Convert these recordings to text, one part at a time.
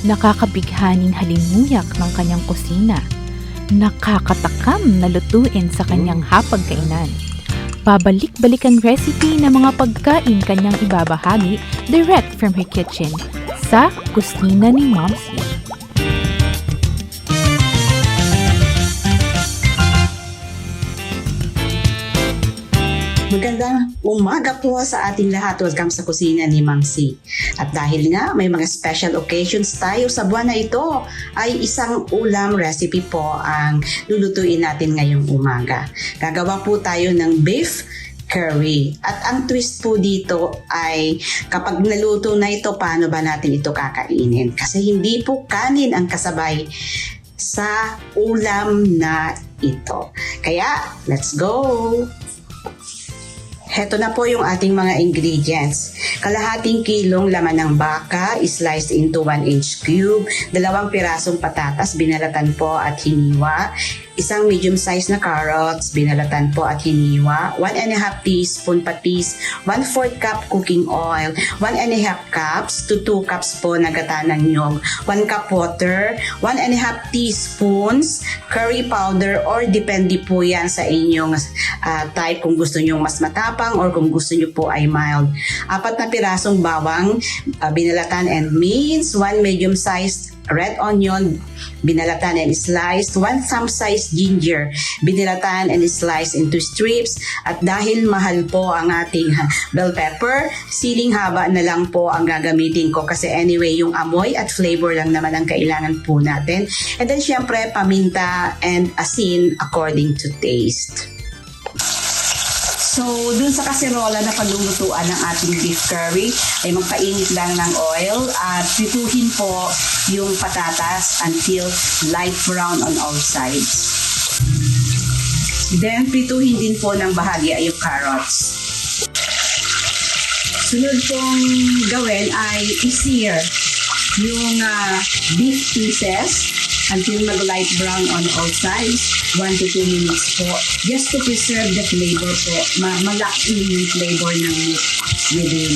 Nakakabighaning halimuyak ng kanyang kusina. Nakakatakam na lutuin sa kanyang hapagkainan. Pabalik-balikan recipe ng mga pagkain kanyang ibabahagi direct from her kitchen sa kusina ni Momsy. Magandang umaga po sa ating lahat. Welcome sa kusina ni Momsy. At dahil nga may mga special occasions tayo sa buwan na ito, ay isang ulam recipe po ang lulutuin natin ngayong umaga. Gagawa po tayo ng beef curry. At ang twist po dito ay kapag naluto na ito, paano ba natin ito kakainin? Kasi hindi po kanin ang kasabay sa ulam na ito. Kaya, let's go! Heto na po yung ating mga ingredients. Kalahating kilong laman ng baka, sliced into 1-inch cube, 2 pirasong patatas, binalatan po at hiniwa, isang medium-sized na carrots, binalatan po at hiniwa, 1.5 teaspoon patis, 1/4 cup cooking oil, 1.5 cups to 2 cups po na gata ng nyog, 1 cup water, 1.5 teaspoons curry powder or depende po yan sa inyong type kung gusto nyo mas matapang or kung gusto nyo po ay mild. 4 na pirasong bawang, binalatan and minced, 1 medium-sized red onion, binalatan and sliced, 1 thumb-sized ginger, binalatan and sliced into strips, at dahil mahal po ang ating bell pepper, siling haba na lang po ang gagamitin ko kasi anyway, yung amoy at flavor lang naman ang kailangan po natin. And then syempre, paminta and asin according to taste. So, dun sa kaserola na paglulutuan ng ating beef curry, ay magpainit lang ng oil at prituhin po yung patatas until light brown on all sides. Then, prituhin din po ng bahagi ay yung carrots. Sunod pong gawin ay i-sear yung beef pieces until mag-light brown on all sides, 1 to 2 minutes po, just to preserve the flavor po, ma-lock in yung flavor ng meat within.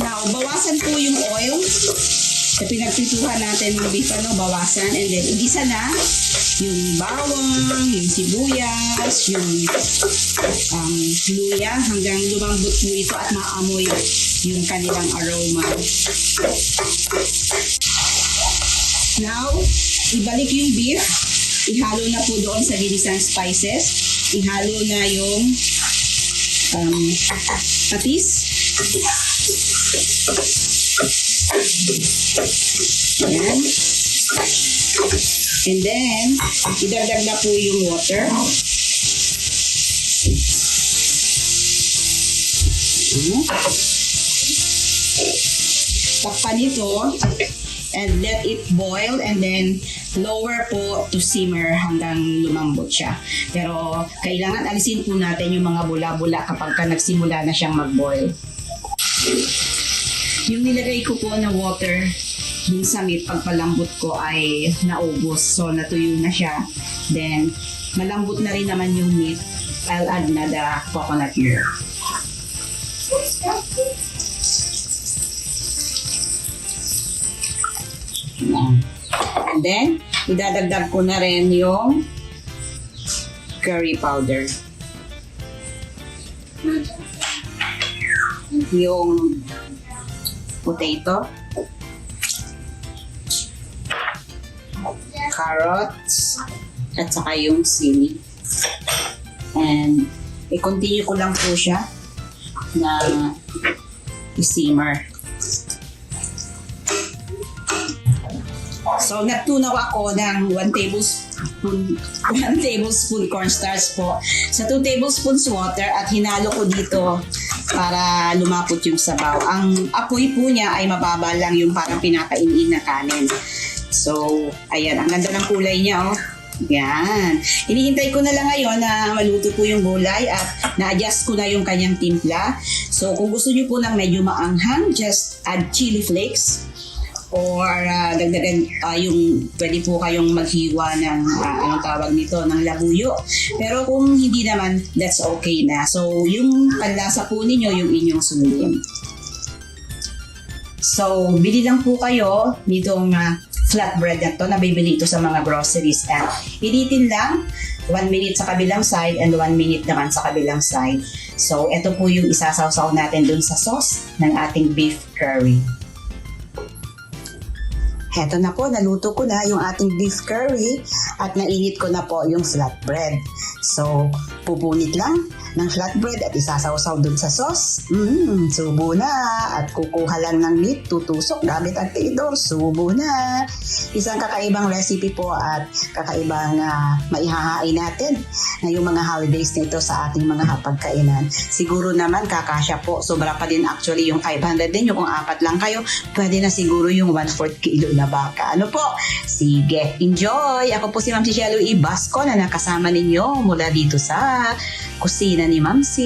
Now, bawasan po yung oil sa pinagpituhan natin ng beef, bawasan, and then igisa na yung bawang, yung sibuyas, yung luya, hanggang lumambot po ito at maamoy yung kanilang aroma. Now, ibalik yung beef, ihalo na po doon sa ginisang spices, ihalo na yung patis, ayan, and then idagdag na po yung water, takpan ito and let it boil, and then lower po to simmer hanggang lumambot siya. Pero kailangan alisin po natin yung mga bula-bula kapag nagsimula na siyang mag-boil. Yung nilagay ko po na water dun sa meat, pagpalambot ko ay naubos. So natuyo na siya. Then malambot na rin naman yung meat. I'll add na the coconut milk. And then, idadagdag ko na rin yung curry powder. Yung potato, carrots, at saka yung sili. And i-continue ko lang po siya na i-simmer. So, nagtunaw ako ng 1 tablespoon cornstarch po sa 2 tablespoons water at hinalo ko dito para lumapot yung sabaw. Ang apoy po niya ay mababa lang, yung parang pinakainin na kanin. So, ayan, ang ganda ng kulay niya, oh. Yan. Hinihintay ko na lang ngayon na maluto po yung gulay at na-adjust ko na yung kanyang timpla. So, kung gusto niyo po ng medyo maanghang, just add chili flakes or dagdagan yung pwede po kayong maghiwa ng anong tawag nito, ng labuyo. Pero kung hindi naman, that's okay na. So, yung panlasa po ninyo, yung inyong sundin. So, bili lang po kayo nitong flatbread na to, nabibili ito sa mga groceries. At initin lang, 1 minute sa kabilang side and 1 minute naman sa kabilang side. So, ito po yung isasawsaw natin dun sa sauce ng ating beef curry. Heto na po, naluto ko na yung ating beef curry at nainit ko na po yung flatbread. So, pupunit lang ng flatbread at isasawsaw dun sa sauce. Subo na. At kukuha lang ng meat, tutusok gamit ang tinidor. Subo na. Isang kakaibang recipe po at kakaibang maihahain natin ngayong mga holidays nito sa ating mga hapagkainan. Siguro naman kakasya po. Sobra pa din actually yung 500 din. Yung kung 4 lang kayo, pwede na siguro yung 1/4 kilo na baka. Ano po? Sige, enjoy! Ako po si Ma'am Cielo E. Basco na nakasama ninyo mula dito sa kusina ni Ma'am C.